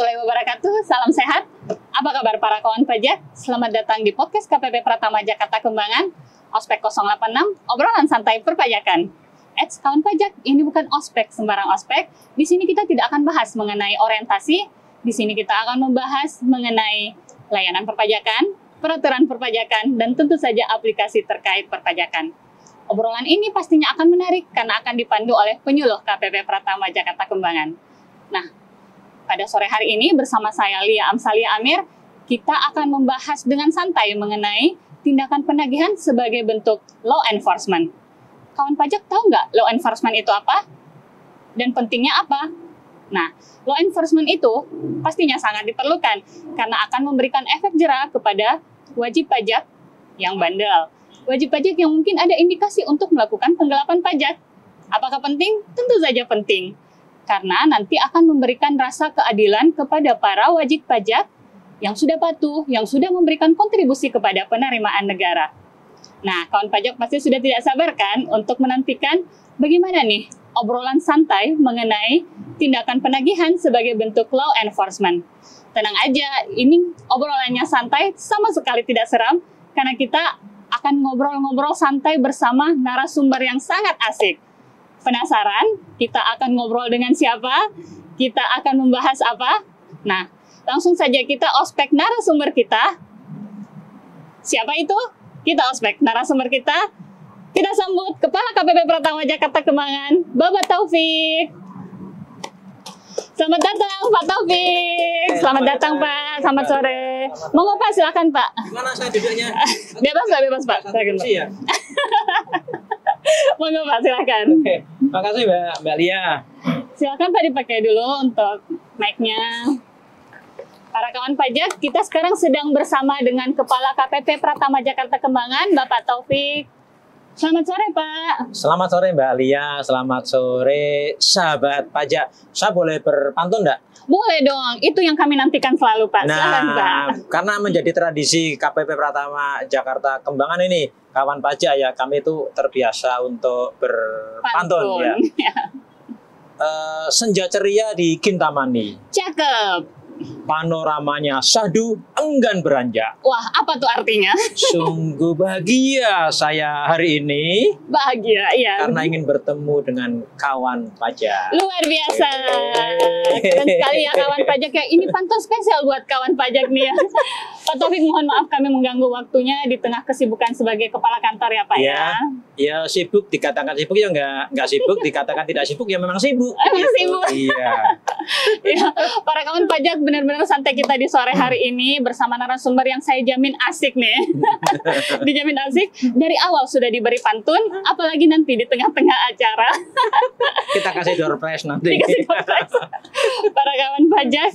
warahmatullahi wabarakatuh. Salam sehat. Apa kabar para kawan pajak? Selamat datang di podcast KPP Pratama Jakarta Kembangan, Ospek 086, obrolan santai perpajakan. Kawan pajak, ini bukan ospek sembarang ospek. Di sini kita tidak akan bahas mengenai orientasi. Di sini kita akan membahas mengenai layanan perpajakan, peraturan perpajakan, dan tentu saja aplikasi terkait perpajakan. Obrolan ini pastinya akan menarik karena akan dipandu oleh penyuluh KPP Pratama Jakarta Kembangan. Nah, pada sore hari ini bersama saya Lia Amsalia Amir, kita akan membahas dengan santai mengenai tindakan penagihan sebagai bentuk law enforcement. Kawan pajak tahu nggak law enforcement itu apa? Dan pentingnya apa? Nah, law enforcement itu pastinya sangat diperlukan karena akan memberikan efek jera kepada wajib pajak yang bandel. Wajib pajak yang mungkin ada indikasi untuk melakukan penggelapan pajak. Apakah penting? Tentu saja penting. Karena nanti akan memberikan rasa keadilan kepada para wajib pajak yang sudah patuh, yang sudah memberikan kontribusi kepada penerimaan negara. Nah, kawan pajak pasti sudah tidak sabar kan untuk menantikan bagaimana nih obrolan santai mengenai tindakan penagihan sebagai bentuk law enforcement. Tenang aja, ini obrolannya santai, sama sekali tidak seram, karena kita akan ngobrol-ngobrol santai bersama narasumber yang sangat asik. Penasaran? Kita akan ngobrol dengan siapa? Kita akan membahas apa? Nah, langsung saja kita ospek narasumber kita. Siapa itu? Kita ospek narasumber kita. Kita sambut Kepala KPP Pratama Jakarta Kembangan, Bapak Taufik. Selamat datang Pak Taufik. Selamat datang Pak. Selamat sore. Monggo Pak, silakan Pak. Gimana saya duduknya? Bebas Pak, bebas Pak. Silakan Pak. Ya? Monggo Pak, silakan. Oke, makasih Mbak Lia. Silakan Pak dipakai dulu untuk mic-nya. Para kawan pajak, kita sekarang sedang bersama dengan Kepala KPP Pratama Jakarta Kembangan, Bapak Taufik. Selamat sore Pak. Selamat sore Mbak Lia, selamat sore sahabat pajak. Saya boleh berpantun enggak? Boleh dong, itu yang kami nantikan selalu Pak. Silakan Pak. Karena menjadi tradisi KPP Pratama Jakarta Kembangan ini, kawan pajak ya, kami itu terbiasa untuk berpantun ya. Senja ceria di Kintamani. Cakep. Panoramanya syahdu enggan beranjak. Wah, apa tuh artinya? Sungguh bahagia saya hari ini. Bahagia, iya. Karena ingin bertemu dengan kawan pajak. Luar biasa. Keren sekali ya kawan pajak ya. Ini pantun spesial buat kawan pajak nih ya. Pak Taufik, mohon maaf kami mengganggu waktunya di tengah kesibukan sebagai kepala kantor ya Pak ya. Ya sibuk, dikatakan sibuk ya nggak sibuk, dikatakan tidak sibuk ya memang sibuk. Emang gitu. sibuk. Iya. Ya, para kawan pajak benar-benar santai kita di sore hari ini bersama narasumber yang saya jamin asik nih. Dijamin asik. Dari awal sudah diberi pantun, apalagi nanti di tengah-tengah acara. Kita kasih door prize nanti. Dikasih door prize. Para kawan pajak,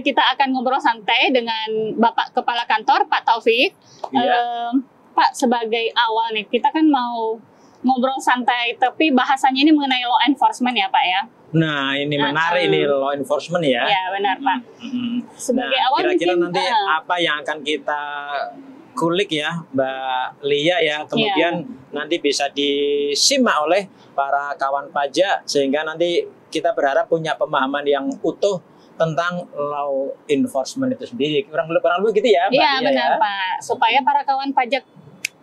kita akan ngobrol santai dengan Bapak Kepala Kantor, Pak Taufik. Iya. Pak, sebagai awal nih, kita kan mau ngobrol santai, tapi bahasanya ini mengenai law enforcement ya Pak ya? Nah, ini menarik nih law enforcement ya. Ya, benar Pak. Sebagai awal kira-kira mungkin, nanti apa yang akan kita kulik ya Mbak Lia ya, kemudian nanti bisa disimak oleh para kawan pajak sehingga nanti kita berharap punya pemahaman yang utuh tentang law enforcement itu sendiri. Kurang lebih gitu ya Mbak Lia. Iya, benar Pak. Supaya para kawan pajak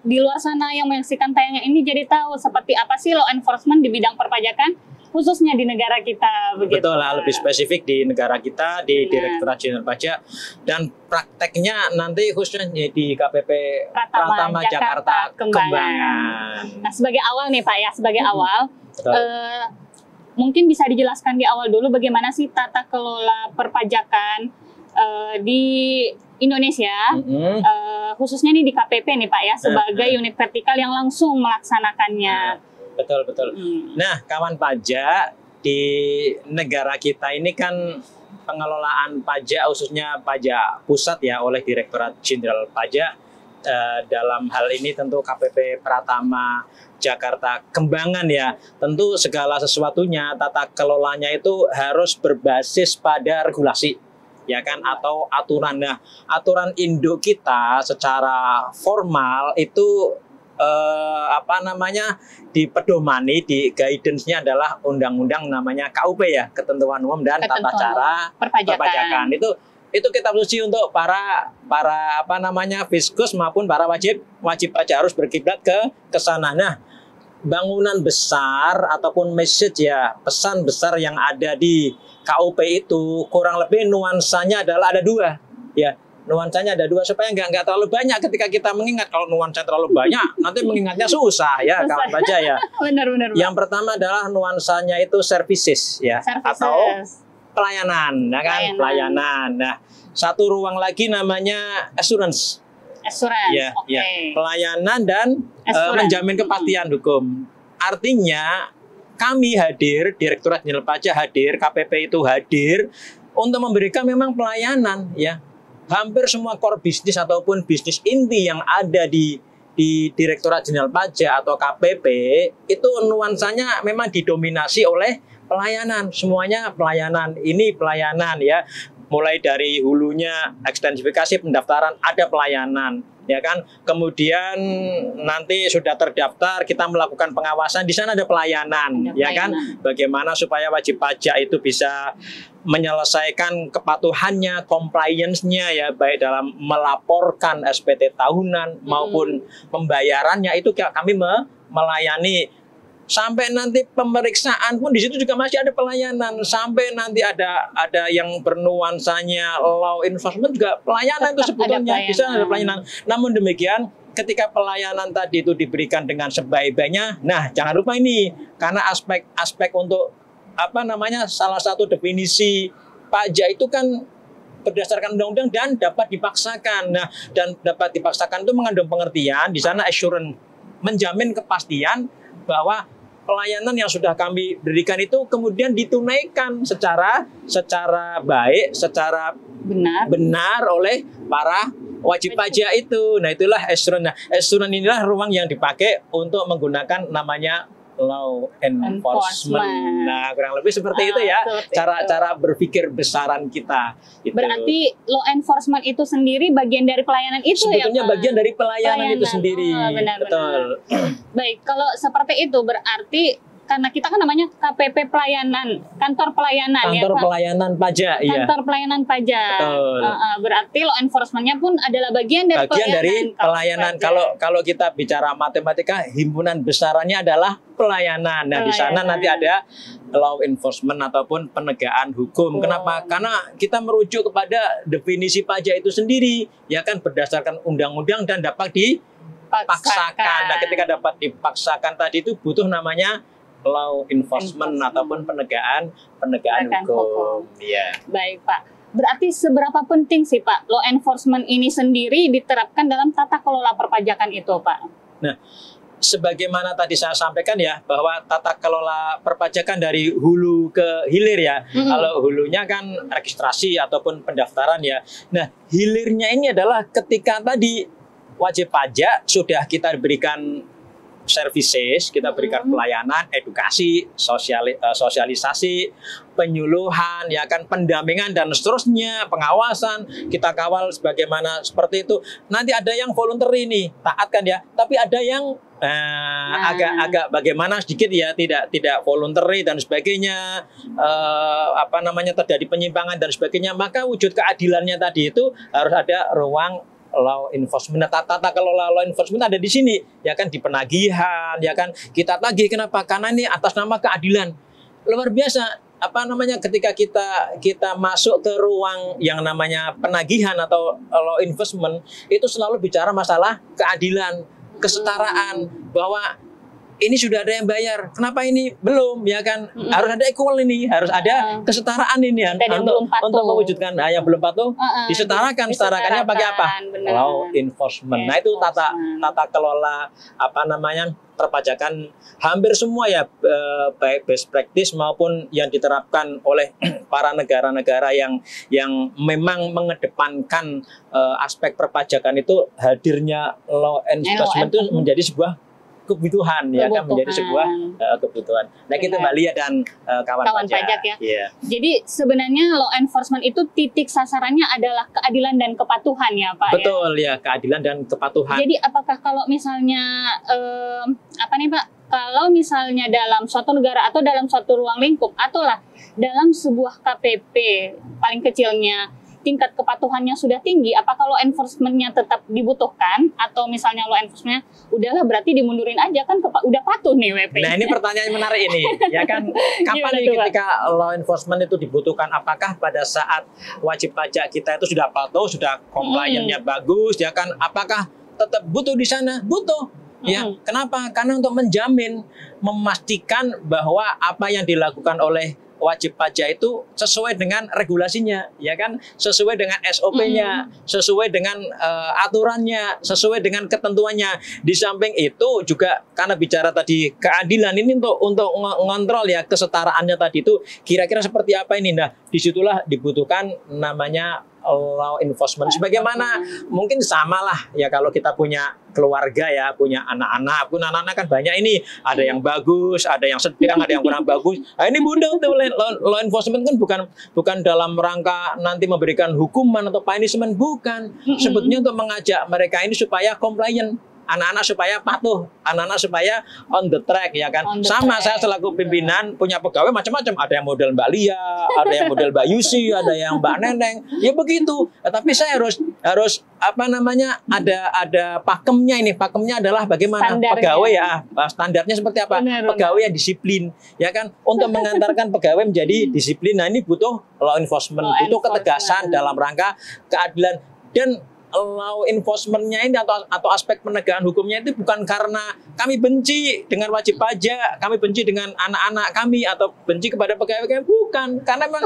di luar sana yang menyaksikan tayangan ini jadi tahu seperti apa sih law enforcement di bidang perpajakan, khususnya di negara kita. Begitu. Betul lah, lebih spesifik di negara kita, di Direktorat Jenderal Pajak, dan prakteknya nanti khususnya di KPP Pratama Jakarta Kembangan. Nah, sebagai awal nih Pak ya, sebagai awal, mungkin bisa dijelaskan di awal dulu bagaimana sih tata kelola perpajakan di Indonesia, khususnya nih di KPP nih Pak ya, sebagai unit vertikal yang langsung melaksanakannya. Betul. Nah, kawan pajak di negara kita ini kan pengelolaan pajak khususnya pajak pusat ya oleh Direktorat Jenderal Pajak. Dalam hal ini tentu KPP Pratama Jakarta Kembangan ya. Tentu segala sesuatunya tata kelolanya itu harus berbasis pada regulasi ya kan, atau aturan. Nah, aturan induk kita secara formal itu dipedomani, di guidance-nya adalah undang-undang namanya KUP ya, Ketentuan Umum dan Tata Cara Perpajakan. Itu kita uji untuk para fiskus maupun para wajib pajak harus berkiblat ke sana. Nah, bangunan besar ataupun message ya, pesan besar yang ada di KUP itu kurang lebih nuansanya adalah ada dua ya. Nuansanya ada dua supaya nggak terlalu banyak ketika kita mengingat. Kalau nuansa terlalu banyak nanti mengingatnya susah ya kawan pajak ya. Benar. Yang pertama adalah nuansanya itu services ya, atau pelayanan, ya kan? Pelayanan. Nah, satu ruang lagi namanya assurance. Ya, Okay. ya. Pelayanan dan menjamin kepastian hukum. Artinya kami hadir, Direktorat Jenderal Pajak hadir, KPP itu hadir untuk memberikan memang pelayanan ya. Hampir semua core bisnis ataupun bisnis inti yang ada di Direktorat Jenderal Pajak atau KPP itu nuansanya memang didominasi oleh pelayanan. Semuanya pelayanan, ini pelayanan ya. Mulai dari hulunya ekstensifikasi pendaftaran ada pelayanan ya kan. Kemudian nanti sudah terdaftar kita melakukan pengawasan, di sana ada pelayanan ya kan. Bagaimana supaya wajib pajak itu bisa menyelesaikan kepatuhannya, compliance-nya ya, baik dalam melaporkan SPT tahunan maupun pembayarannya, itu kami melayani. Sampai nanti pemeriksaan pun di situ juga masih ada pelayanan. Sampai nanti ada yang bernuansanya law enforcement juga pelayanan. Tetap itu sebetulnya di sana ada pelayanan. Namun demikian ketika pelayanan tadi itu diberikan dengan sebaik-baiknya, nah jangan lupa ini karena aspek untuk salah satu definisi pajak itu kan berdasarkan undang-undang dan dapat dipaksakan. Nah, dan dapat dipaksakan itu mengandung pengertian di sana assurance, menjamin kepastian bahwa pelayanan yang sudah kami berikan itu kemudian ditunaikan secara baik, secara benar oleh para wajib pajak itu. Nah, itulah assurance. Nah, assurance inilah ruang yang dipakai untuk menggunakan namanya law enforcement. Nah, kurang lebih seperti itu ya cara berpikir besaran kita. Gitu. Berarti law enforcement itu sendiri bagian dari pelayanan itu sebetulnya ya? Bagian dari pelayanan itu sendiri. Benar. Betul. Baik, kalau seperti itu berarti karena kita kan namanya KPP pelayanan, kantor pelayanan ya Pak? Pelayanan pajak, iya. Kantor pelayanan pajak. Betul. Berarti law enforcement-nya pun adalah bagian dari pelayanan. Kalau kita bicara matematika, himpunan besarannya adalah pelayanan. Nah, di sana nanti ada law enforcement ataupun penegakan hukum. Kenapa? Karena kita merujuk kepada definisi pajak itu sendiri, ya kan, berdasarkan undang-undang dan dapat dipaksakan. Nah, ketika dapat dipaksakan tadi itu butuh namanya law enforcement ataupun penegakan hukum. Iya. Baik, Pak. Berarti seberapa penting sih, Pak, law enforcement ini sendiri diterapkan dalam tata kelola perpajakan itu, Pak? Nah, sebagaimana tadi saya sampaikan ya, bahwa tata kelola perpajakan dari hulu ke hilir ya. Kalau hulunya kan registrasi ataupun pendaftaran ya. Nah, hilirnya ini adalah ketika tadi wajib pajak sudah kita berikan services, kita berikan pelayanan, edukasi, sosialisasi, penyuluhan, ya kan, pendampingan dan seterusnya, pengawasan, kita kawal sebagaimana seperti itu. Nanti ada yang voluntary nih, taat kan ya, tapi ada yang agak bagaimana sedikit ya, tidak voluntary dan sebagainya, terjadi penyimpangan dan sebagainya. Maka wujud keadilannya tadi itu harus ada ruang law enforcement. Tata kelola law enforcement ada di sini, ya kan, di penagihan, ya kan, kita tagih. Kenapa? Karena ini atas nama keadilan. Luar biasa, ketika kita masuk ke ruang yang namanya penagihan atau law enforcement, itu selalu bicara masalah keadilan, kesetaraan, bahwa ini sudah ada yang bayar, kenapa ini belum, ya kan? Harus ada equal ini, harus ada kesetaraan ini untuk mewujudkan yang belum patuh disetarakannya pakai apa? Law enforcement. Nah, itu tata kelola perpajakan hampir semua ya, baik best practice maupun yang diterapkan oleh para negara-negara yang memang mengedepankan aspek perpajakan itu, hadirnya law enforcement itu menjadi sebuah kebutuhan ya kan, menjadi sebuah kebutuhan. Nah kita Mbak Lia dan kawan pajak ya. Yeah. Jadi sebenarnya law enforcement itu titik sasarannya adalah keadilan dan kepatuhan ya Pak. Betul ya, keadilan dan kepatuhan. Jadi apakah kalau misalnya apa nih Pak? Kalau misalnya dalam suatu negara atau dalam suatu ruang lingkup atau lah dalam sebuah KPP paling kecilnya tingkat kepatuhannya sudah tinggi, apakah law enforcement-nya tetap dibutuhkan atau misalnya law enforcement-nya udahlah berarti dimundurin aja kan udah patuh nih WP. Nah ini pertanyaan menarik ini, ya kan kapan nih ketika law enforcement itu dibutuhkan? Apakah pada saat wajib pajak kita itu sudah patuh, sudah compliance-nya bagus, ya kan? Apakah tetap butuh di sana? Butuh. Ya, kenapa? Karena untuk menjamin, memastikan bahwa apa yang dilakukan oleh wajib pajak itu sesuai dengan regulasinya, ya kan, sesuai dengan SOP-nya, sesuai dengan aturannya, sesuai dengan ketentuannya. Di samping itu juga karena bicara tadi keadilan ini untuk ngontrol ya kesetaraannya tadi itu kira-kira seperti apa ini. Nah, disitulah dibutuhkan namanya law enforcement. Sebagaimana mungkin sama lah ya kalau kita punya keluarga ya, punya anak-anak. Pun anak-anak kan banyak ini, ada yang bagus, ada yang sedang, ada yang kurang bagus. Nah, ini bunda untuk law enforcement kan bukan dalam rangka nanti memberikan hukuman atau punishment, bukan. Sebetulnya untuk mengajak mereka ini supaya compliant. Anak-anak supaya patuh, anak-anak supaya on the track ya kan. Sama saya selaku pimpinan punya pegawai macam-macam, ada yang model Mbak Lia, ada yang model Mbak Yusi, ada yang Mbak Neneng, ya begitu. Tapi saya harus apa namanya ada pakemnya ini. Pakemnya adalah bagaimana pegawai ya, standarnya seperti apa? Pegawai yang disiplin ya kan, untuk mengantarkan pegawai menjadi disiplin. Nah, ini butuh law enforcement, butuh ketegasan dalam rangka keadilan. Dan law enforcement-nya ini atau aspek penegakan hukumnya itu bukan karena kami benci dengan wajib pajak, kami benci dengan anak-anak kami atau benci kepada pegawai kami, bukan, karena memang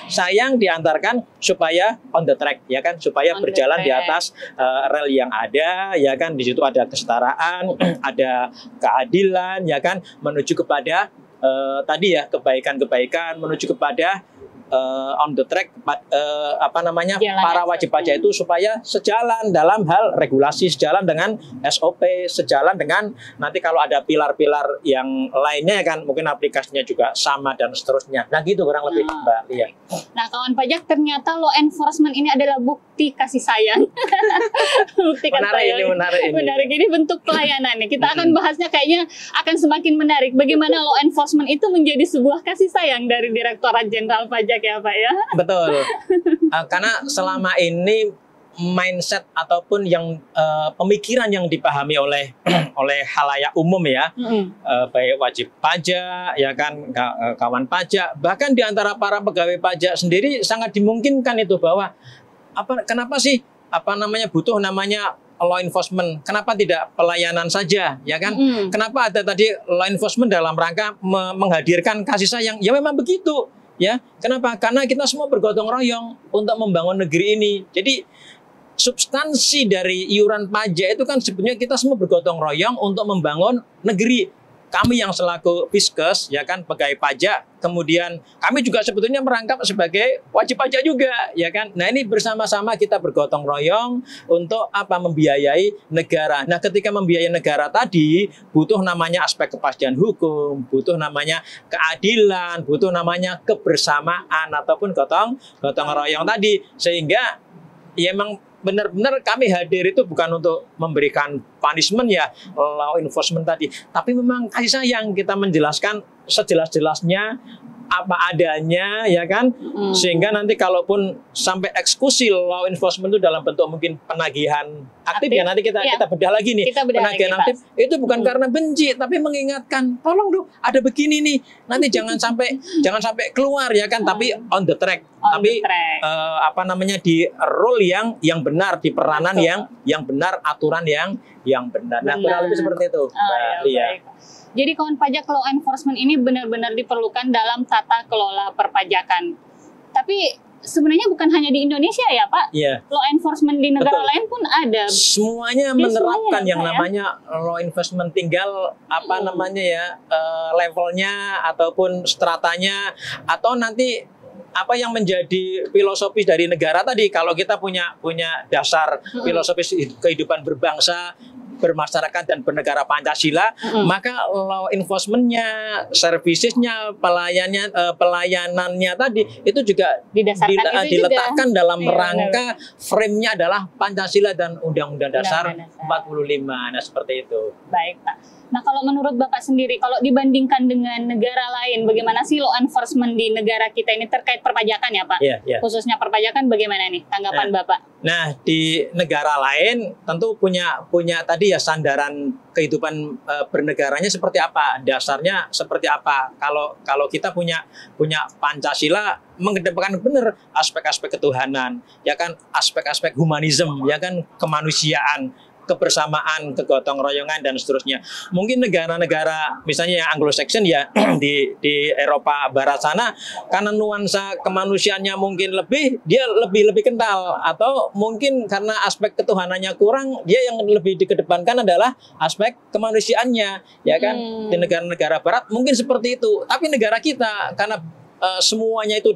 sayang diantarkan supaya on the track ya kan, supaya berjalan di atas rel yang ada ya kan. Di situ ada kesetaraan, ada keadilan ya kan, menuju kepada tadi ya kebaikan-kebaikan, menuju kepada on the track apa namanya para wajib pajak itu supaya sejalan dalam hal regulasi, sejalan dengan SOP, sejalan dengan nanti kalau ada pilar-pilar yang lainnya kan mungkin aplikasinya juga sama dan seterusnya. Nah gitu kurang lebih Mbak Lia. Nah kawan pajak, ternyata law enforcement ini adalah bukti kasih sayang. Bukti kasih sayang. Menarik ini bentuk pelayanan nih. Kita akan bahasnya kayaknya akan semakin menarik. Bagaimana law enforcement itu menjadi sebuah kasih sayang dari Direktorat Jenderal Pajak ya Pak ya. Betul. Karena selama ini mindset ataupun yang pemikiran yang dipahami oleh halayak umum ya, baik wajib pajak ya kan, kawan pajak, bahkan di antara para pegawai pajak sendiri sangat dimungkinkan itu bahwa kenapa sih butuh namanya law enforcement, kenapa tidak pelayanan saja ya kan? Kenapa ada tadi law enforcement dalam rangka menghadirkan kasih sayang? Ya memang begitu. Ya, kenapa? Karena kita semua bergotong royong untuk membangun negeri ini. Jadi substansi dari iuran pajak itu kan sebenarnya kita semua bergotong royong untuk membangun negeri. Kami yang selaku Fiskes, ya kan, pegawai pajak, kemudian kami juga sebetulnya merangkap sebagai wajib pajak juga, ya kan. Nah ini bersama-sama kita bergotong royong untuk membiayai negara. Nah ketika membiayai negara tadi butuh namanya aspek kepastian hukum, butuh namanya keadilan, butuh namanya kebersamaan ataupun gotong royong tadi, sehingga ya emang benar-benar kami hadir itu bukan untuk memberikan punishment ya, law enforcement tadi, tapi memang kasih sayang, kita menjelaskan sejelas-jelasnya apa adanya ya kan, sehingga nanti kalaupun sampai eksekusi law enforcement itu dalam bentuk mungkin penagihan aktif ya, nanti kita bedah lagi nih, penagihan aktif itu bukan karena benci tapi mengingatkan, tolong dong ada begini nih, nanti jangan sampai keluar ya kan, tapi on the track, di rule yang benar, di peranan yang benar, aturan yang benar. Nah kurang lebih seperti itu. Jadi kawan pajak, law enforcement ini benar-benar diperlukan dalam tata kelola perpajakan. Tapi sebenarnya bukan hanya di Indonesia ya Pak. Law enforcement di negara lain pun ada. Semuanya menerapkan yang namanya law enforcement, tinggal levelnya ataupun stratanya, atau nanti apa yang menjadi filosofis dari negara tadi. Kalau kita punya dasar filosofis kehidupan berbangsa, bermasyarakat dan bernegara Pancasila, maka law enforcement-nya, services-nya, pelayanannya tadi itu juga diletakkan dalam rangka frame-nya adalah Pancasila dan Undang-Undang Dasar 45. Nah, seperti itu. Baik, Pak. Nah, kalau menurut Bapak sendiri, kalau dibandingkan dengan negara lain, bagaimana sih law enforcement di negara kita ini terkait perpajakan ya, Pak? Khususnya perpajakan, bagaimana nih tanggapan Bapak? Nah, di negara lain tentu punya tadi ya sandaran kehidupan bernegaranya seperti apa, dasarnya seperti apa. Kalau kita punya Pancasila mengedepankan benar aspek-aspek ketuhanan, ya kan, aspek-aspek humanisme, ya kan, kemanusiaan, kebersamaan, kegotong royongan dan seterusnya. Mungkin negara-negara misalnya yang Anglo-Saxon ya di Eropa Barat sana, karena nuansa kemanusiaannya mungkin dia lebih kental, atau mungkin karena aspek ketuhanannya kurang, dia yang lebih dikedepankan adalah aspek kemanusiaannya, ya kan. Di negara-negara Barat mungkin seperti itu. Tapi negara kita karena semuanya itu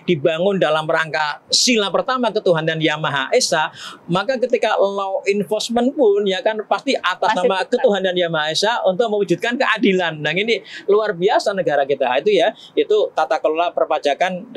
dibangun dalam rangka sila pertama ketuhanan Yang Maha Esa, maka ketika law enforcement pun ya kan pasti atas nama ketuhanan Yang Maha Esa untuk mewujudkan keadilan. Nah, ini luar biasa negara kita itu tata kelola perpajakan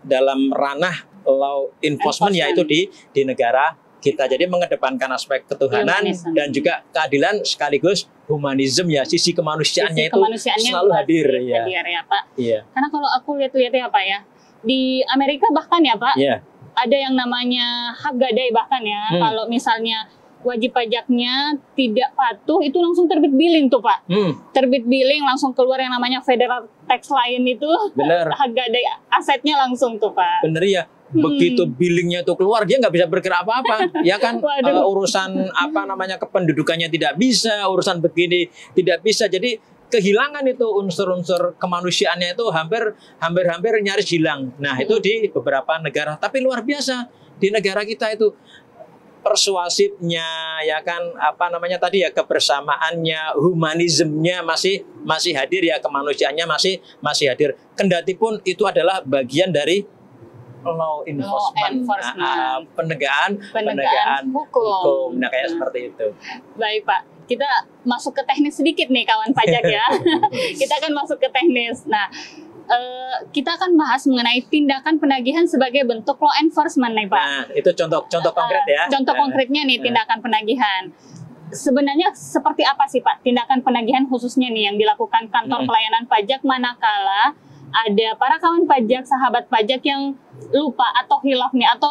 dalam ranah law enforcement yaitu di negara kita. Jadi mengedepankan aspek ketuhanan dan juga keadilan sekaligus humanisme ya, sisi kemanusiaannya itu selalu hadir ya. Pak. Iya. Karena kalau aku lihat-lihat ya Pak ya, di Amerika bahkan ya Pak, ada yang namanya hak gadai bahkan ya. Kalau misalnya wajib pajaknya tidak patuh, itu langsung terbit billing tuh Pak. Terbit billing langsung keluar yang namanya federal tax line itu. Bener. Hak gadai asetnya langsung tuh Pak. Bener ya. Begitu billingnya itu keluar, dia nggak bisa bergerak apa-apa, ya kan. Urusan kependudukannya tidak bisa, urusan begini tidak bisa. Jadi kehilangan itu unsur-unsur kemanusiaannya itu hampir nyaris hilang. Nah, itu di beberapa negara, tapi luar biasa di negara kita itu persuasifnya, ya kan, tadi ya, kebersamaannya, humanismenya masih hadir ya, kemanusiaannya masih hadir. Kendatipun itu adalah bagian dari law enforcement. Penegakan hukum. Nah, kayak seperti itu. Baik Pak, kita masuk ke teknis sedikit nih kawan pajak ya. Kita akan masuk ke teknis. Nah, kita akan bahas mengenai tindakan penagihan sebagai bentuk law enforcement nih Pak. Nah, itu contoh konkret ya. Contoh konkretnya nih tindakan penagihan. Sebenarnya seperti apa sih Pak tindakan penagihan khususnya nih yang dilakukan kantor pelayanan pajak manakala ada para kawan pajak, sahabat pajak yang lupa atau hilaf nih, atau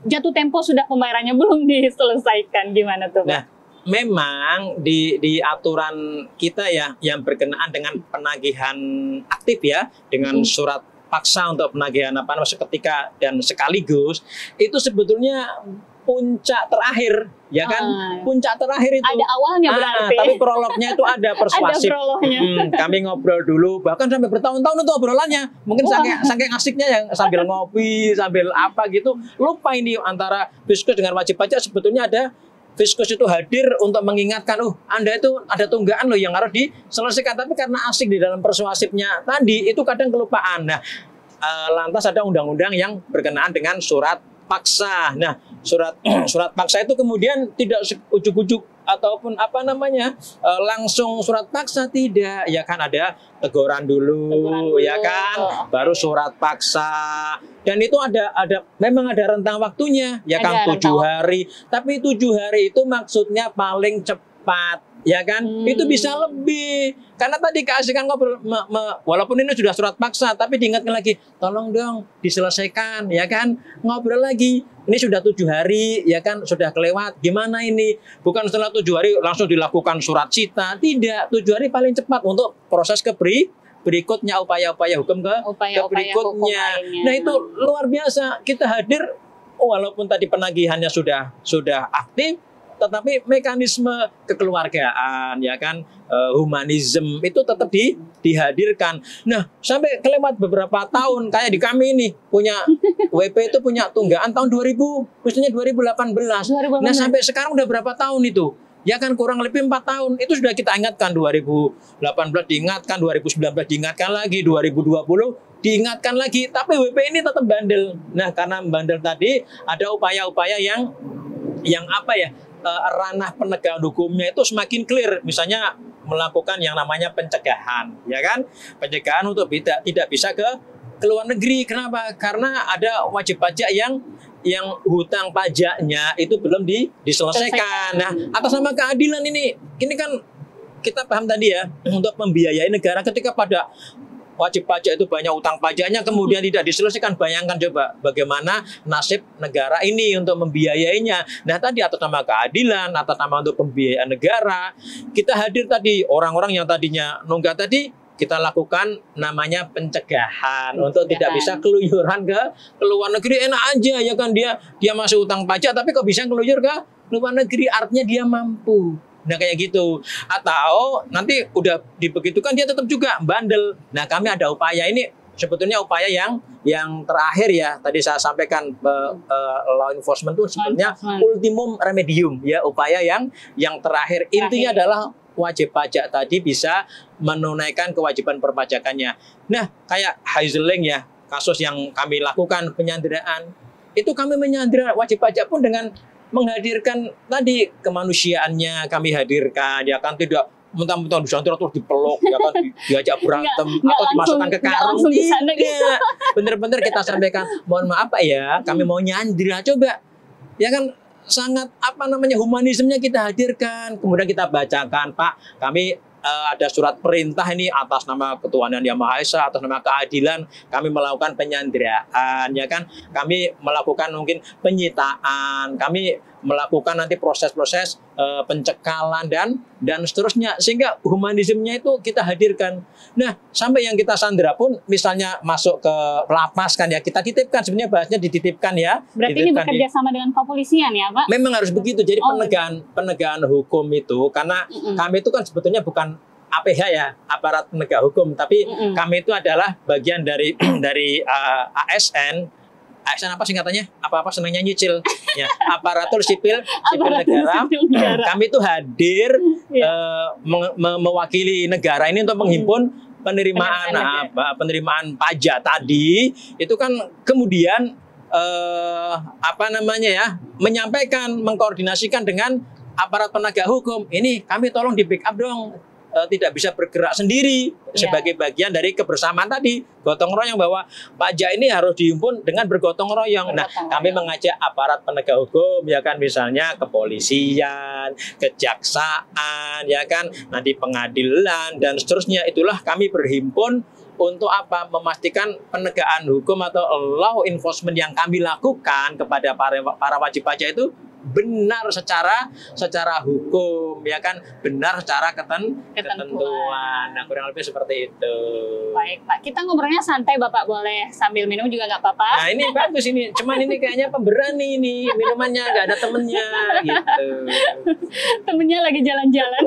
jatuh tempo sudah pembayarannya belum diselesaikan, gimana tuh Pak? Nah, memang di aturan kita ya yang berkenaan dengan penagihan aktif ya, dengan surat paksa untuk penagihan seketika dan sekaligus, itu sebetulnya puncak terakhir, ya kan? Puncak terakhir itu ada awalnya berarti. Tapi prolognya itu ada persuasif. Ada prolognya. Kami ngobrol dulu, bahkan sampai bertahun-tahun itu obrolannya. Mungkin saking asiknya yang sambil ngopi, sambil apa gitu. Lupa ini antara fiskus dengan wajib pajak, sebetulnya ada fiskus itu hadir untuk mengingatkan, Anda itu ada tunggaan loh yang harus diselesaikan. Tapi karena asik di dalam persuasifnya tadi, itu kadang kelupaan. Nah, lantas ada undang-undang yang berkenaan dengan surat paksa. Nah, surat paksa itu kemudian tidak ujuk-ujuk ataupun langsung surat paksa, tidak, ya kan, ada teguran dulu, ya kan, baru surat paksa. Dan itu memang ada rentang waktunya, ya kan, 7 hari. Tapi 7 hari itu maksudnya paling cepat, ya kan. Itu bisa lebih, karena tadi keasikan ngobrol, walaupun ini sudah surat paksa, tapi diingatkan lagi, tolong dong diselesaikan, ya kan, ngobrol lagi. Ini sudah 7 hari, ya kan, sudah kelewat, gimana ini? Bukan setelah 7 hari langsung dilakukan surat cita, tidak. 7 hari paling cepat untuk proses berikutnya, upaya-upaya hukum berikutnya. Nah, itu luar biasa, kita hadir walaupun tadi penagihannya sudah aktif, tetapi mekanisme kekeluargaan, ya kan, humanisme itu tetap dihadirkan. Nah, sampai kelewat beberapa tahun, kayak di kami ini punya WP itu punya tunggaan tahun 2000, khususnya 2018. Nah, sampai sekarang udah berapa tahun itu? Ya kan, kurang lebih 4 tahun. Itu sudah kita ingatkan, 2018 diingatkan, 2019 diingatkan lagi, 2020 diingatkan lagi, tapi WP ini tetap bandel. Nah, karena bandel tadi ada upaya-upaya yang ranah penegakan hukumnya itu semakin clear. Misalnya melakukan yang namanya pencegahan, ya kan? Pencegahan untuk tidak bisa ke luar negeri. Kenapa? Karena ada wajib pajak yang hutang pajaknya itu belum diselesaikan. Nah, atas nama keadilan ini kan kita paham tadi ya, untuk membiayai negara ketika pada wajib pajak itu banyak utang pajaknya kemudian tidak diselesaikan. Bayangkan coba bagaimana nasib negara ini untuk membiayainya. Nah, tadi atas nama keadilan, atas nama untuk pembiayaan negara, kita hadir tadi, orang-orang yang tadinya nunggak tadi kita lakukan namanya pencegahan untuk tidak bisa keluyuran ke luar negeri. Enak aja ya kan, dia masuk utang pajak tapi kok bisa keluyur ke luar negeri, artinya dia mampu. Nah, kayak gitu. Atau nanti udah dibegitukan dia tetap juga bandel. Nah, kami ada upaya ini, sebetulnya upaya yang terakhir ya. Tadi saya sampaikan law enforcement itu sebenarnya ultimum remedium ya, upaya yang terakhir. Intinya adalah wajib pajak tadi bisa menunaikan kewajiban perpajakannya. Nah, kayak Hazeling ya, kasus yang kami lakukan penyanderaan. Itu kami menyandera wajib pajak pun dengan menghadirkan tadi kemanusiaannya kami hadirkan, ya kan, tidak mentang-mentang disandera terus dipeluk, ya kan, diajak berantem atau dimasukkan ke karung. Tidak, bener-bener kita sampaikan, mohon maaf Pak ya, kami mau nyandera, coba, ya kan, sangat humanismenya kita hadirkan, kemudian kita bacakan, Pak, kami ada surat perintah ini atas nama Ketuhanan Yang Maha Esa, atas nama keadilan, kami melakukan penyanderaan, ya kan, kami melakukan mungkin penyitaan, kami melakukan nanti proses-proses pencekalan dan seterusnya, sehingga humanismenya itu kita hadirkan. Nah, sampai yang kita sandera pun misalnya masuk ke lapas kan ya, kita titipkan, sebenarnya bahasnya dititipkan ya. Berarti ini bekerja sama dengan kepolisian ya Pak? Memang harus begitu. Jadi penegakan hukum itu, karena kami itu kan sebetulnya bukan APH ya, aparat penegak hukum, tapi kami itu adalah bagian dari ASN. ASN apa singkatannya? Apa senangnya nyicil ya, aparatur sipil negara. Kami itu hadir mewakili negara ini untuk menghimpun penerimaan pajak tadi. Itu kan kemudian menyampaikan, mengkoordinasikan dengan aparat penegak hukum. Ini kami tolong di backup dong, tidak bisa bergerak sendiri sebagai bagian dari kebersamaan tadi, gotong royong, bahwa pajak ini harus dihimpun dengan bergotong royong. Nah, kami mengajak aparat penegak hukum, ya kan, misalnya kepolisian, kejaksaan, ya kan, nanti pengadilan dan seterusnya. Itulah kami berhimpun untuk apa? Memastikan penegakan hukum atau law enforcement yang kami lakukan kepada para wajib pajak itu benar secara hukum, ya kan, benar secara ketentuan. Nah, kurang lebih seperti itu. Baik Pak, kita ngobrolnya santai Bapak, boleh sambil minum juga nggak apa-apa. Nah, ini bagus ini, cuman ini kayaknya pemberani ini, minumannya nggak ada temennya gitu. Temennya lagi jalan-jalan.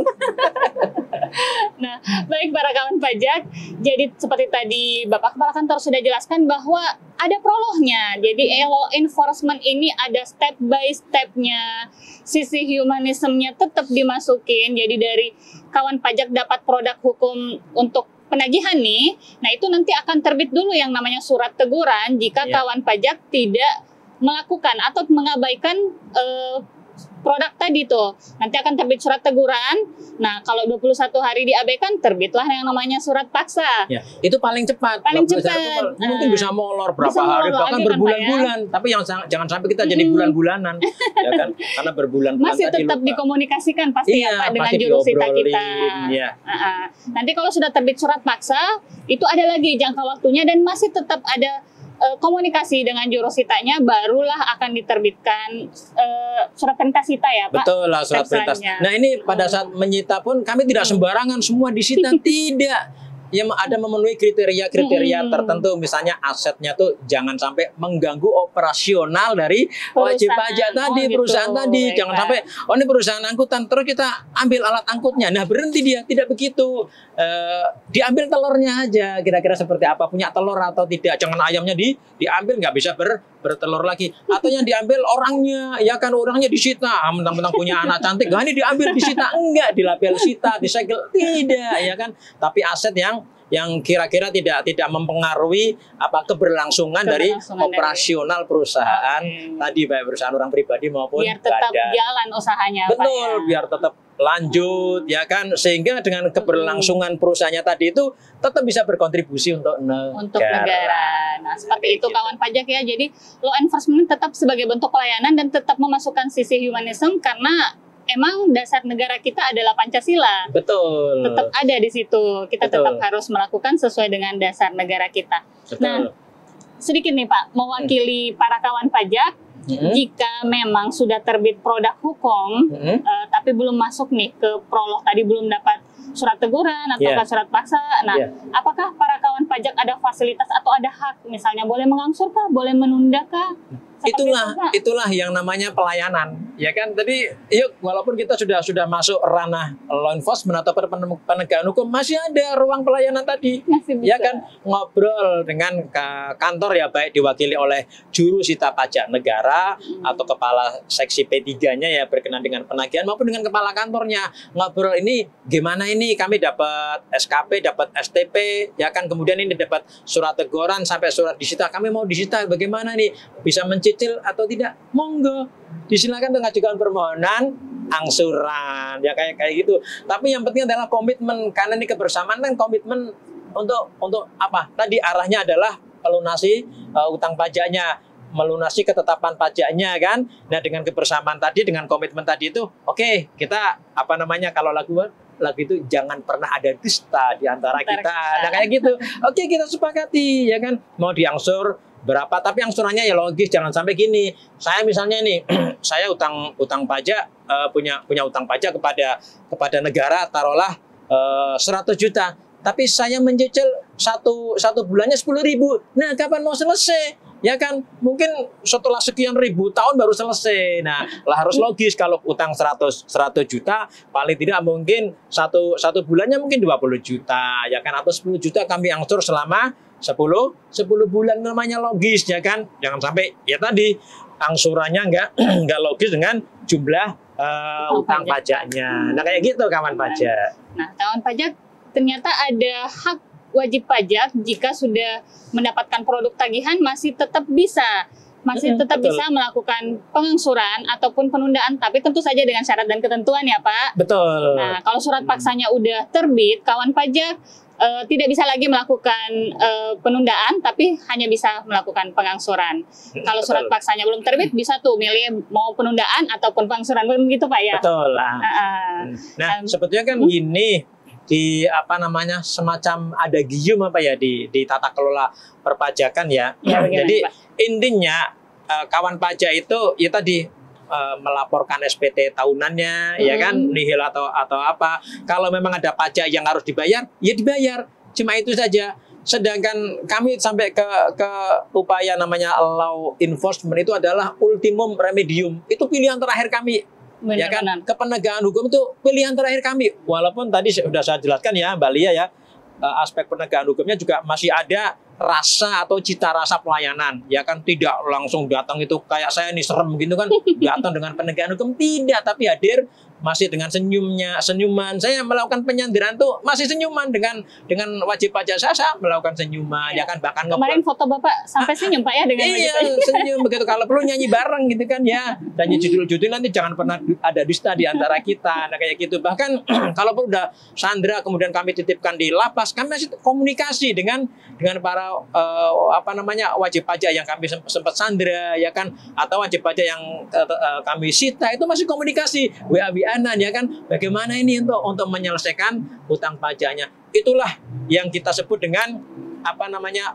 Nah, baik para kawan pajak, jadi seperti tadi Bapak Kepala Kantor sudah jelaskan bahwa ada prolognya. Jadi law enforcement ini ada step by stepnya, sisi humanismenya tetap dimasukin. Jadi dari kawan pajak dapat produk hukum untuk penagihan nih, nah itu nanti akan terbit dulu yang namanya surat teguran jika kawan pajak tidak melakukan atau mengabaikan produk tadi tuh. Nanti akan terbit surat teguran. Nah, kalau 21 hari diabaikan, terbitlah yang namanya surat paksa. Ya, itu paling cepat. Paling cepat. Mungkin bisa molor berapa hari, bahkan berbulan-bulan. Tapi jangan sampai kita jadi bulan-bulanan, ya kan? Karena berbulan-bulan masih tadi tetap lupa. Dikomunikasikan pasti ya Pak dengan jurusita kita. Ya. Nanti kalau sudah terbit surat paksa, itu ada lagi jangka waktunya dan masih tetap ada komunikasi dengan jurusitanya, barulah akan diterbitkan surat perintah sita ya Pak. Betul lah, surat perintah. Nah, ini pada saat menyita pun kami tidak sembarangan semua disita, tidak. Yang ada memenuhi kriteria tertentu, misalnya asetnya tuh jangan sampai mengganggu operasional dari wajib pajak tadi, perusahaan tadi. Jangan sampai, ini perusahaan angkutan, terus kita ambil alat angkutnya. Nah, berhenti dia, tidak begitu. Diambil telurnya aja, kira-kira seperti apa, punya telur atau tidak. Jangan ayamnya diambil, nggak bisa bertelur lagi. Atau yang diambil orangnya, ya kan, orangnya disita. Mentang-mentang punya anak cantik, ini diambil, disita. Enggak, dilabel sita, disegel, tidak, ya kan. Tapi aset yang yang kira-kira tidak mempengaruhi keberlangsungan dari operasional perusahaan tadi, baik perusahaan orang pribadi maupun biar tetap badan. Jalan usahanya. Betul, Pak, ya. Biar tetap lanjut ya kan, sehingga dengan keberlangsungan perusahaannya tadi itu tetap bisa berkontribusi untuk negara. Nah, seperti itu kawan pajak ya. Jadi law enforcement tetap sebagai bentuk pelayanan dan tetap memasukkan sisi humanism karena emang dasar negara kita adalah Pancasila. Betul. Tetap ada di situ. Kita tetap harus melakukan sesuai dengan dasar negara kita. Betul. Nah, sedikit nih Pak, mewakili para kawan pajak. Jika memang sudah terbit produk hukum, tapi belum masuk nih ke prolog tadi, belum dapat surat teguran atau surat paksa, nah apakah para kawan pajak ada fasilitas atau ada hak, misalnya boleh mengangsur kah, boleh menunda kah? Itulah yang namanya pelayanan, ya kan. Tadi yuk, walaupun kita sudah masuk ranah law enforcement atau penegakan hukum, masih ada ruang pelayanan tadi, ya kan, ngobrol dengan kantor ya, baik diwakili oleh juru sita pajak negara atau kepala seksi P3-nya ya berkenan dengan penagihan, maupun dengan kepala kantornya, ngobrol ini gimana, ini kami dapat SKP, dapat STP, ya kan, kemudian ini dapat surat teguran sampai surat disita, kami mau disita, bagaimana nih, bisa mencicil atau tidak, monggo disilakan mengajukan permohonan angsuran ya, kayak gitu. Tapi yang penting adalah komitmen, karena ini kebersamaan kan, komitmen untuk apa tadi, arahnya adalah melunasi utang pajaknya, melunasi ketetapan pajaknya kan. Nah, dengan kebersamaan tadi, dengan komitmen tadi itu, oke, kita kalau lagu itu jangan pernah ada dusta di antara kita. Nah, kayak gitu. Oke, kita sepakati ya kan, mau diangsur berapa, tapi angsurannya ya logis, jangan sampai gini. Saya misalnya nih, saya utang pajak, punya utang pajak kepada negara, taruhlah 100 juta. Tapi saya mencicil satu bulannya 10.000. Nah, kapan mau selesai? Ya kan, mungkin setelah sekian ribu tahun baru selesai. Nah, harus logis, kalau utang 100 juta, paling tidak mungkin satu bulannya mungkin 20 juta, ya kan, atau 10 juta kami angsur selama 10 bulan, namanya logis, ya kan. Jangan sampai ya tadi angsurannya nggak logis dengan jumlah utang pajaknya. Nah, kayak gitu kawan pajak. Nah, kawan pajak ternyata ada hak wajib pajak jika sudah mendapatkan produk tagihan, masih tetap bisa melakukan pengangsuran ataupun penundaan, tapi tentu saja dengan syarat dan ketentuan ya Pak. Betul. Nah, kalau surat paksanya udah terbit, kawan pajak tidak bisa lagi melakukan penundaan, tapi hanya bisa melakukan pengangsuran. Kalau surat paksanya belum terbit, bisa tuh milih mau penundaan ataupun pengangsuran, begitu Pak ya. Betul lah. Nah, sebetulnya kan gini, di semacam ada gium di tata kelola perpajakan ya. Jadi intinya kawan pajak itu ya tadi melaporkan SPT tahunannya, ya kan, nihil atau apa. Kalau memang ada pajak yang harus dibayar, ya dibayar. Cuma itu saja. Sedangkan kami sampai ke upaya namanya law enforcement itu adalah ultimum remedium. Itu pilihan terakhir kami. Ya kan, kepenegakan hukum itu pilihan terakhir kami. Walaupun tadi sudah saya jelaskan ya Mbak Lia ya, aspek penegakan hukumnya juga masih ada rasa atau cita rasa pelayanan, ya kan, tidak langsung datang itu kayak saya nih serem gitu kan, datang dengan penegakan hukum, tidak, tapi hadir masih dengan senyuman. Saya melakukan penyanderaan tuh masih senyuman, dengan wajib pajak saya melakukan senyuman, ya kan, bahkan kemarin foto Bapak sampai senyum Pak ya dengan senyum begitu, kalau perlu nyanyi bareng gitu kan ya, nyanyi judul-judul, nanti jangan pernah ada dusta di antara kita. Nah, kayak gitu. Bahkan kalau perlu udah sandra kemudian kami titipkan di lapas, kami masih komunikasi dengan para wajib pajak yang kami sempat sandra, ya kan, atau wajib pajak yang kami sita, itu masih komunikasi WA-WA-an, ya kan, bagaimana ini untuk menyelesaikan utang pajaknya. Itulah yang kita sebut dengan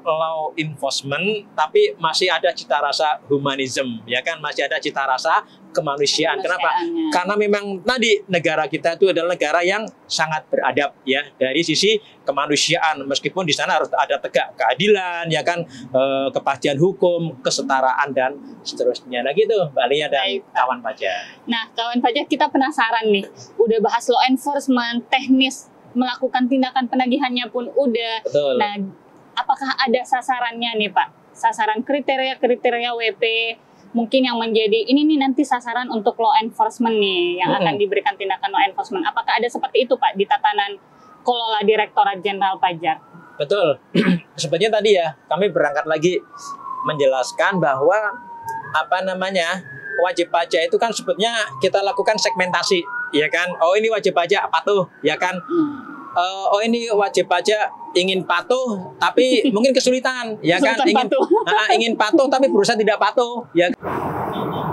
law enforcement, tapi masih ada cita rasa humanism, ya kan, masih ada cita rasa kemanusiaan. Kenapa? Karena memang tadi negara kita itu adalah negara yang sangat beradab ya, dari sisi kemanusiaan, meskipun di sana harus ada tegak keadilan, ya kan, kepastian hukum, kesetaraan dan seterusnya. Nah gitu Mbak Lia dan kawan pajak. Nah, kawan pajak, kita penasaran nih, udah bahas law enforcement, teknis melakukan tindakan penagihannya pun udah. Betul. Nah, apakah ada sasarannya nih Pak? Sasaran kriteria WP mungkin yang menjadi ini nih nanti sasaran untuk law enforcement nih yang akan diberikan tindakan law enforcement. Apakah ada seperti itu Pak di tatanan kelola Direktorat Jenderal Pajak? Betul. Sebenarnya tadi ya, kami berangkat lagi menjelaskan bahwa wajib pajak itu kan sebetulnya kita lakukan segmentasi, ya kan? Oh ini wajib pajak patuh, ya kan? Oh ini wajib pajak ingin patuh tapi mungkin kesulitan, ya kan? Ingin patuh tapi berusaha tidak patuh, ya.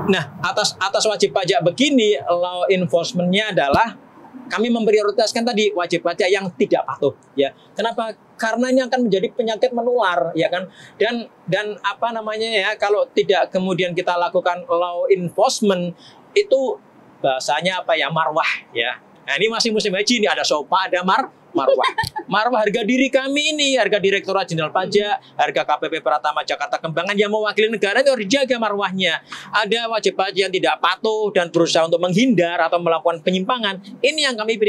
Nah, atas wajib pajak begini, law enforcement-nya adalah kami memprioritaskan tadi wajib pajak yang tidak patuh, ya. Kenapa? Karena ini akan menjadi penyakit menular, ya kan? Dan kalau tidak kemudian kita lakukan law enforcement itu bahasanya marwah, ya. Nah, ini masih musim haji, ini ada sopa, ada marwah. Marwah harga diri kami ini, harga Direktorat Jenderal Pajak, harga KPP Pratama Jakarta Kembangan yang mewakili negara itu harus dijaga marwahnya. Ada wajib pajak yang tidak patuh dan berusaha untuk menghindar atau melakukan penyimpangan. Ini yang kami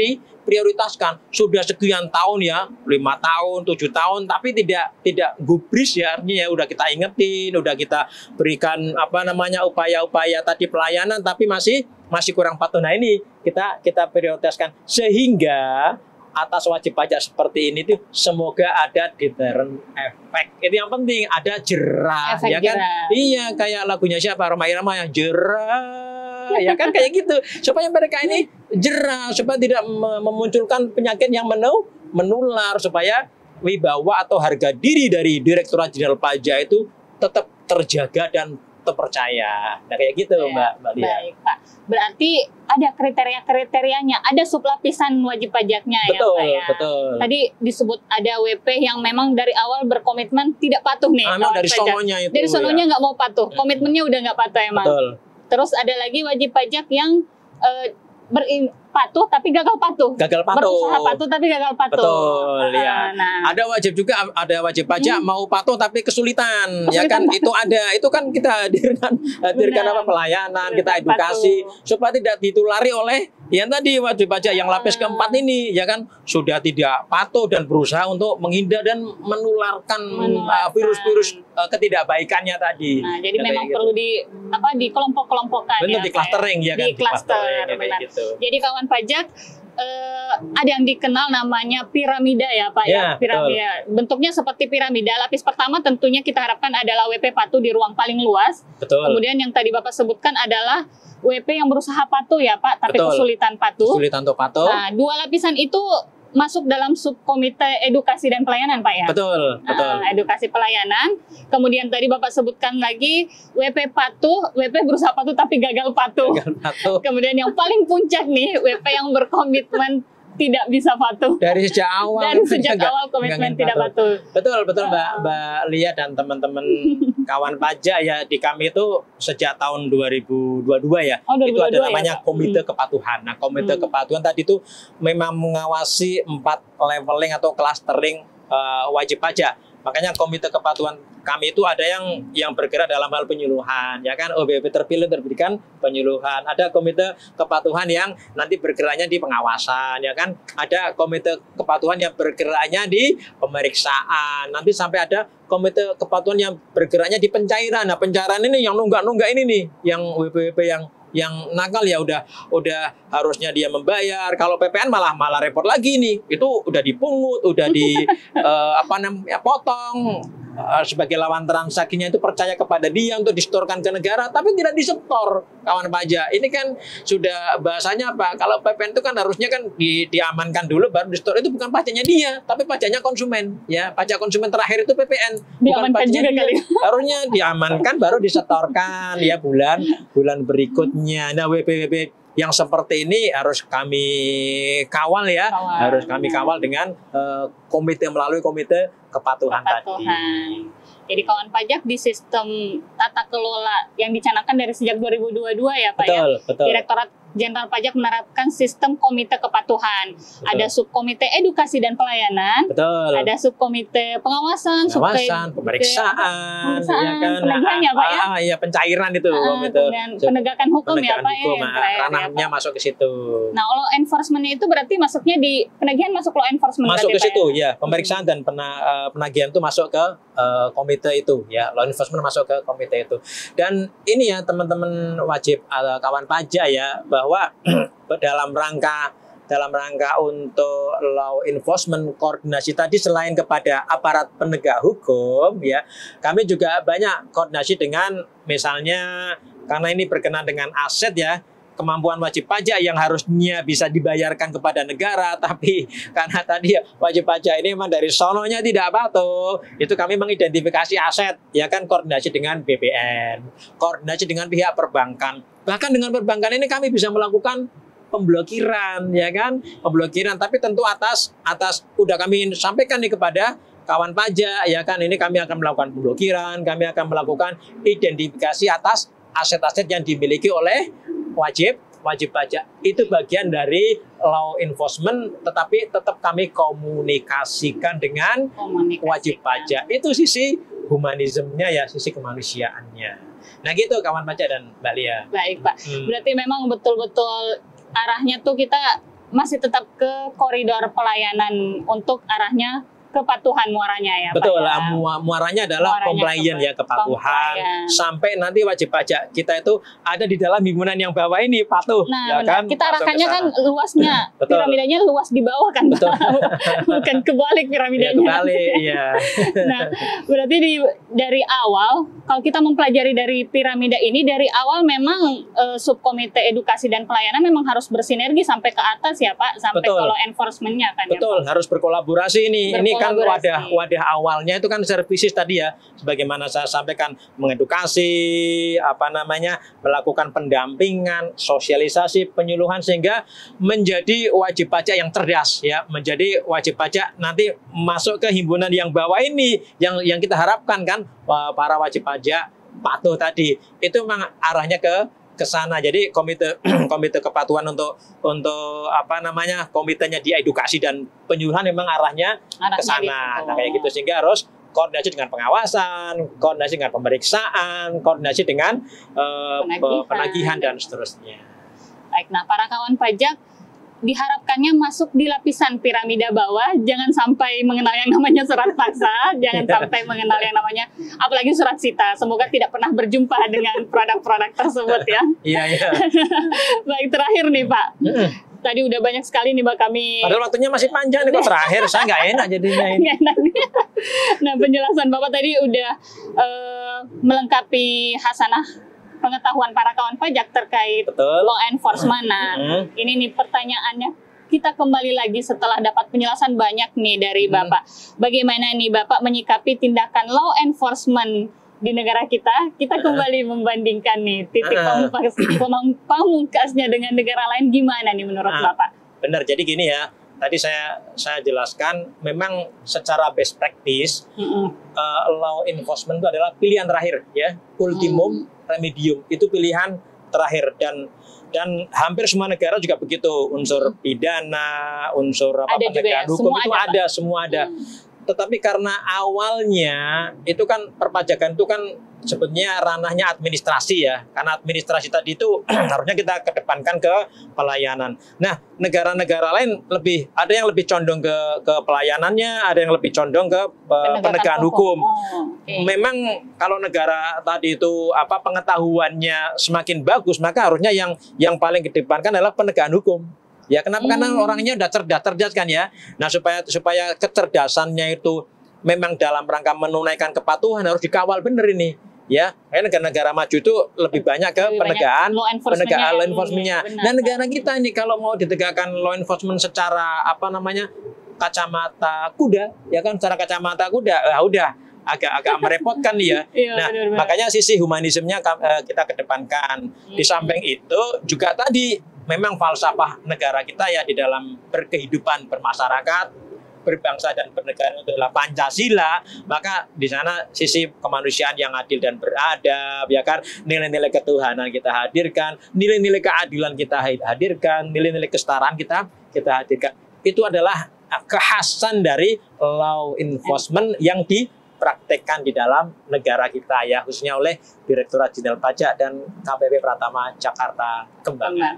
prioritaskan. Sudah sekian tahun ya, 5 tahun, 7 tahun, tapi tidak gubris ya, artinya ya udah kita ingetin, udah kita berikan upaya-upaya tadi pelayanan, tapi masih kurang patuh. Nah ini kita prioritaskan sehingga atas wajib pajak seperti ini tuh semoga ada deterrent effect. Itu yang penting, ada jerah, ya kan? Jerah. Iya, kayak lagunya siapa? Rhoma Irama yang jerah, ya kan kayak gitu. Supaya mereka ini jerah, supaya tidak memunculkan penyakit yang menular, supaya wibawa atau harga diri dari Direktorat Jenderal Pajak itu tetap terjaga dan terpercaya. Nah kayak gitu, Mbak Lia. Baik, Pak. Berarti ada kriteria-kriterianya, ada sublapisan wajib pajaknya, betul, ya Pak ya. Betul. Tadi disebut ada WP yang memang dari awal berkomitmen tidak patuh nih. Dari sononya itu. Dari sononya nggak mau patuh, komitmennya udah nggak patuh emang. Betul. Terus ada lagi wajib pajak yang patuh tapi gagal patuh. Berusaha patuh tapi gagal patuh. Betul, ya. Nah. Ada wajib pajak mau patuh tapi kesulitan. Ya kan itu ada. Itu kan kita hadirkan pelayanan, kita edukasi supaya tidak ditulari oleh yang tadi wajib pajak yang lapis keempat ini, ya kan sudah tidak patuh dan berusaha untuk menghindar dan menularkan virus-virus ketidakbaikannya tadi. Nah, jadi memang perlu di kelompok-kelompokkan. Benar, di clustering ya kan. Di cluster, benar. Gitu. Jadi kawan pajak ada yang dikenal namanya piramida ya Pak ya. Piramida. Bentuknya seperti piramida. Lapis pertama tentunya kita harapkan adalah WP patuh di ruang paling luas. Betul. Kemudian yang tadi Bapak sebutkan adalah WP yang berusaha patuh ya Pak, tapi kesulitan patuh. Kesulitan untuk patuh. Nah, 2 lapisan itu masuk dalam subkomite edukasi dan pelayanan Pak ya? Betul. Edukasi pelayanan. Kemudian tadi Bapak sebutkan lagi WP patuh, WP berusaha patuh tapi gagal patuh. Kemudian yang paling puncak nih, WP yang berkomitmen tidak bisa patuh. Dari sejak awal. Komitmen tidak patuh. Betul Mbak Lia dan teman-teman kawan pajak ya, di kami itu sejak tahun 2022 ya. Itu ada namanya komite kepatuhan. Nah, komite kepatuhan tadi itu memang mengawasi 4 leveling atau clustering wajib pajak. Makanya komite kepatuhan kami itu ada yang bergerak dalam hal penyuluhan, ya kan. OBP terpilih terberikan penyuluhan. Ada komite kepatuhan yang nanti bergeraknya di pengawasan, ya kan. Ada komite kepatuhan yang bergeraknya di pemeriksaan. Nanti sampai ada komite kepatuhan yang bergeraknya di pencairan. Nah, pencairan ini yang nunggak ini nih, yang WP yang nakal ya udah harusnya dia membayar. Kalau PPN malah repot lagi nih. Itu udah dipungut, udah potong. Sebagai lawan transaksinya itu percaya kepada dia untuk disetorkan ke negara, tapi tidak disetor kawan pajak. Ini kan sudah bahasanya apa? Kalau PPN itu kan harusnya kan diamankan dulu baru disetor. Itu bukan pajaknya dia, tapi pajaknya konsumen. Ya, pajak konsumen terakhir itu PPN. Bukan pajaknya dia. Harusnya diamankan baru disetorkan ya bulan berikutnya. Nah, WP yang seperti ini harus kami kawal ya, harus kami kawal dengan melalui komite kepatuhan tadi. Jadi kawan pajak di sistem tata kelola yang dicanangkan dari sejak 2022 ya Pak betul. Direktorat Jenderal Pajak menerapkan sistem komite kepatuhan. Betul. Ada subkomite edukasi dan pelayanan. Betul. Ada subkomite pengawasan, pemeriksaan, ya kan. Penagihan ya Pak ya? Iya, pencairan itu. Kemudian penegakan hukum ya Pak ya. Ranahnya masuk ke situ. Nah, law enforcement itu berarti masuknya di penagihan masuk law enforcement. Masuk ke situ ya. Pemeriksaan dan penagihan itu masuk ke komite itu ya. Law enforcement masuk ke komite itu. Dan ini ya teman-teman wajib kawan pajak ya, bahwa dalam rangka dalam rangka untuk law enforcement koordinasi tadi selain kepada aparat penegak hukum ya, kami juga banyak koordinasi dengan misalnya karena ini berkenaan dengan aset ya, kemampuan wajib pajak yang harusnya bisa dibayarkan kepada negara, tapi karena tadi wajib pajak ini memang dari sononya tidak patuh, itu kami mengidentifikasi aset, ya kan, koordinasi dengan BPN, koordinasi dengan pihak perbankan. Bahkan dengan perbankan ini kami bisa melakukan pemblokiran, ya kan, pemblokiran. Tapi tentu atas udah kami sampaikan nih kepada kawan pajak, ya kan, ini kami akan melakukan pemblokiran, kami akan melakukan identifikasi atas aset-aset yang dimiliki oleh wajib pajak. Itu bagian dari law enforcement, tetapi tetap kami komunikasikan dengan wajib pajak. Itu sisi humanismenya ya, sisi kemanusiaannya. Nah gitu kawan pajak dan Mbak Lia. Baik Pak, berarti memang betul-betul arahnya tuh kita masih tetap ke koridor pelayanan untuk arahnya kepatuhan muaranya ya betul Pak, lah, muaranya adalah compliant ya, kepatuhan sampai nanti wajib pajak kita itu ada di dalam himpunan yang bawah ini patuh. Nah, ya kan, kita arahkannya kan luasnya piramidanya luas di bawah kan, betul. Bukan kebalik piramidanya. Ya, kebalik, ya. Nah, berarti dari awal kalau kita mempelajari dari piramida ini dari awal memang subkomite edukasi dan pelayanan memang harus bersinergi sampai ke atas ya Pak, sampai ke law enforcement-nya kan. Betul, ya, harus berkolaborasi ini. Ini kan wadah awalnya itu kan services tadi ya, sebagaimana saya sampaikan, mengedukasi, melakukan pendampingan, sosialisasi, penyuluhan sehingga menjadi wajib pajak yang cerdas ya, menjadi wajib pajak nanti masuk ke himpunan yang bawah ini yang kita harapkan kan, para wajib pajak patuh tadi. Itu memang arahnya ke sana. Jadi komite kepatuhan untuk komitenya di edukasi dan penyuluhan memang arahnya ke sana. Nah kayak gitu, sehingga harus koordinasi dengan pengawasan, koordinasi dengan pemeriksaan, koordinasi dengan penagihan dan seterusnya. Baik, nah para kawan pajak diharapkannya masuk di lapisan piramida bawah, jangan sampai mengenal yang namanya surat paksa, jangan sampai mengenal yang namanya apalagi surat sita. Semoga tidak pernah berjumpa dengan produk-produk tersebut ya. Iya. Baik, terakhir nih Pak. Tadi udah banyak sekali nih Pak kami. Padahal waktunya masih panjang nih kok terakhir, saya nggak enak jadinya ini. Nah, penjelasan Bapak tadi udah melengkapi hasanah pengetahuan para kawan pajak terkait law enforcement. Nah, ini nih pertanyaannya, kita kembali lagi setelah dapat penjelasan banyak nih dari Bapak. Bagaimana nih Bapak menyikapi tindakan law enforcement di negara kita? Kita kembali membandingkan nih titik pamungkasnya dengan negara lain, gimana nih menurut Bapak? Benar, jadi gini ya. Tadi saya jelaskan, memang secara best practice law enforcement itu adalah pilihan terakhir ya, ultimum remedium, itu pilihan terakhir, dan hampir semua negara juga begitu, unsur pidana, unsur penegakan hukum itu ada, semua ada. Tetapi karena awalnya itu kan perpajakan itu kan sebetulnya ranahnya administrasi ya, karena administrasi tadi itu harusnya kita kedepankan ke pelayanan. Nah, negara-negara lain ada yang lebih condong ke pelayanannya, ada yang lebih condong ke penegakan hukum. Memang kalau negara tadi itu pengetahuannya semakin bagus, maka harusnya yang paling kedepankan adalah penegakan hukum. Ya kenapa? Karena orangnya udah cerdas kan ya. Nah supaya kecerdasannya itu memang dalam rangka menunaikan kepatuhan harus dikawal bener ini. Ya, kayak negara-negara maju itu lebih banyak ke penegakan law enforcement-nya. Nah negara kita ini kalau mau ditegakkan law enforcement secara kacamata kuda, ya kan, secara kacamata kuda, udah agak merepotkan ya. Nah, makanya sisi humanismenya kita kedepankan. Di samping itu juga tadi memang falsafah negara kita ya di dalam berkehidupan bermasyarakat, berbangsa dan bernegara itu adalah Pancasila. Maka di sana sisi kemanusiaan yang adil dan beradab, ya kan, nilai-nilai ketuhanan kita hadirkan, nilai-nilai keadilan kita hadirkan, nilai-nilai kesetaraan kita hadirkan. Itu adalah kekhasan dari law enforcement yang dipraktekkan di dalam negara kita ya, khususnya oleh Direktorat Jenderal Pajak dan KPP Pratama Jakarta Kembangan.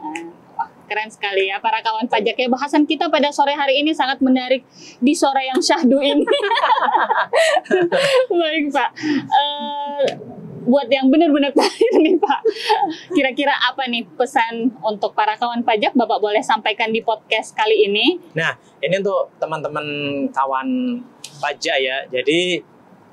Keren sekali ya para kawan pajak ya. Bahasan kita pada sore hari ini sangat menarik di sore yang syahdu ini. Baik Pak. buat yang benar-benar terakhir nih Pak, kira-kira apa nih pesan untuk para kawan pajak Bapak boleh sampaikan di podcast kali ini? Nah, ini untuk teman-teman kawan pajak ya. Jadi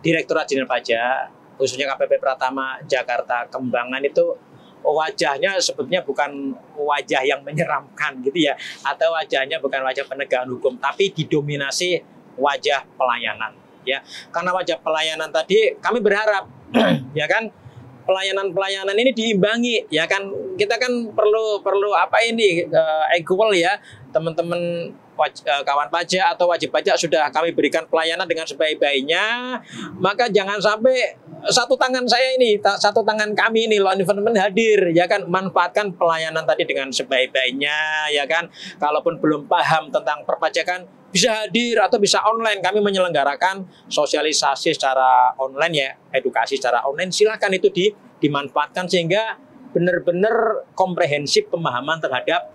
Direktorat Jenderal Pajak, khususnya KPP Pratama Jakarta Kembangan itu wajahnya sebetulnya bukan wajah yang menyeramkan gitu ya, atau wajahnya bukan wajah penegakan hukum, tapi didominasi wajah pelayanan ya. Karena wajah pelayanan tadi kami berharap ya kan pelayanan ini diimbangi ya kan. Kita kan perlu apa ini equal ya, teman-teman kawan pajak atau wajib pajak sudah kami berikan pelayanan dengan sebaik-baiknya, maka jangan sampai satu tangan saya ini, satu tangan kami ini law enforcement hadir ya kan, manfaatkan pelayanan tadi dengan sebaik-baiknya ya kan. Kalaupun belum paham tentang perpajakan bisa hadir atau bisa online, kami menyelenggarakan sosialisasi secara online ya, edukasi secara online, silakan itu dimanfaatkan sehingga benar-benar komprehensif pemahaman terhadap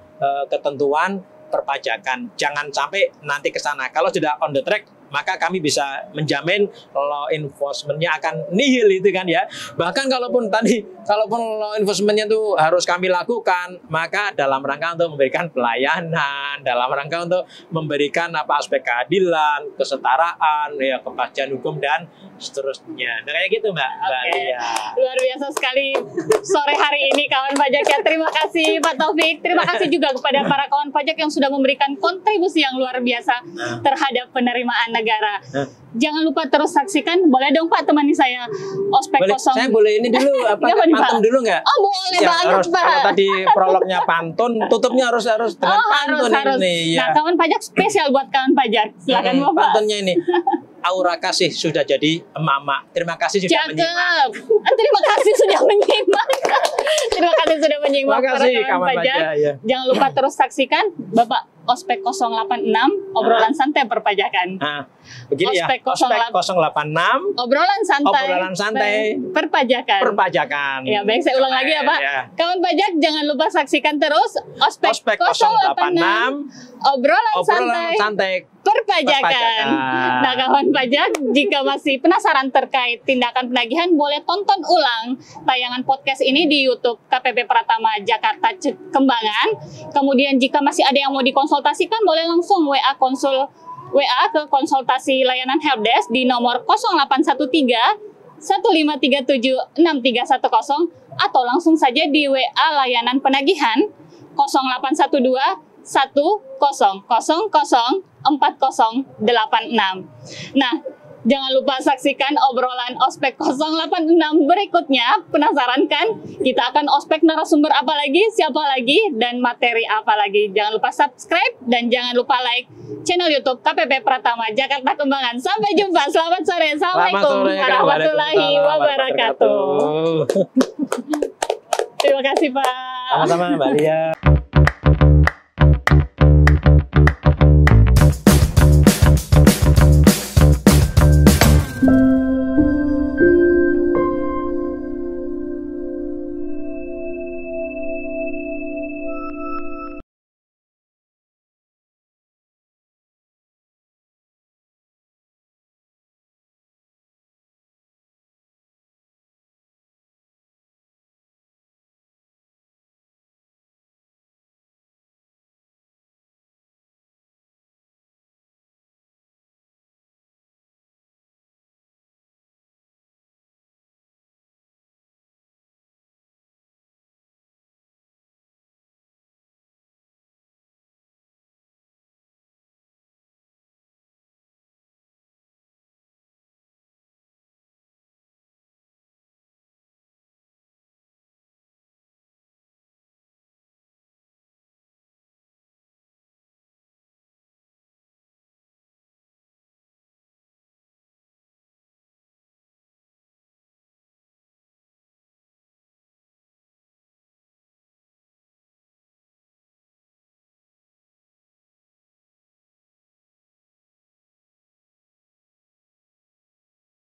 ketentuan perpajakan. Jangan sampai nanti ke sana. Kalau sudah on the track, maka kami bisa menjamin law enforcement-nya akan nihil itu kan ya. Bahkan kalaupun law enforcement-nya itu harus kami lakukan, maka dalam rangka untuk memberikan pelayanan, dalam rangka untuk memberikan aspek keadilan, kesetaraan, ya kepastian hukum dan seterusnya. Nah, kayak gitu Mbak. Oke. Luar biasa sekali sore hari ini kawan pajak ya. Terima kasih Pak Taufik. Terima kasih juga kepada para kawan pajak yang sudah memberikan kontribusi yang luar biasa terhadap penerimaan negara. Jangan lupa terus saksikan. Boleh dong Pak temani saya ospek boleh, kosong. saya boleh ini dulu pantun dulu nggak? Oh boleh Ya, banget harus, Pak. kalau tadi prolognya pantun, tutupnya harus dengan pantun harus. ini. Ya. Nah kawan pajak spesial buat kawan pajak. Silakan Bapak. Pantunnya ini. Aura kasih sudah jadi emak-emak. Terima kasih sudah menyimak. Terima kasih sudah menyimak. Terima kasih sudah menyimak para kawan pajak. Ya. Jangan lupa terus saksikan Bapak Ospek 086 obrolan santai perpajakan. Nah, begini Ospek ya. Ospek 086 obrolan santai perpajakan. Ya, baik saya ulang lagi ya, Pak. Ya. Kawan pajak jangan lupa saksikan terus Ospek 086 obrolan santai perpajakan. Nah, kawan pajak, jika masih penasaran terkait tindakan penagihan, boleh tonton ulang tayangan podcast ini di YouTube KPP Pratama Jakarta Kembangan. Kemudian jika masih ada yang mau dikonsultasikan, boleh langsung WA ke konsultasi layanan helpdesk di nomor 0813 1537 6310 atau langsung saja di WA layanan penagihan 0812 1000 4086. Nah, jangan lupa saksikan obrolan Ospek 086 berikutnya. Penasaran kan? Kita akan ospek narasumber apa lagi, siapa lagi, dan materi apa lagi. Jangan lupa subscribe dan jangan lupa like channel YouTube KPP Pratama Jakarta Kembangan. Sampai jumpa. Selamat sore. Assalamualaikum warahmatullahi wabarakatuh. Terima kasih Pak. Sama-sama Mbak Lia.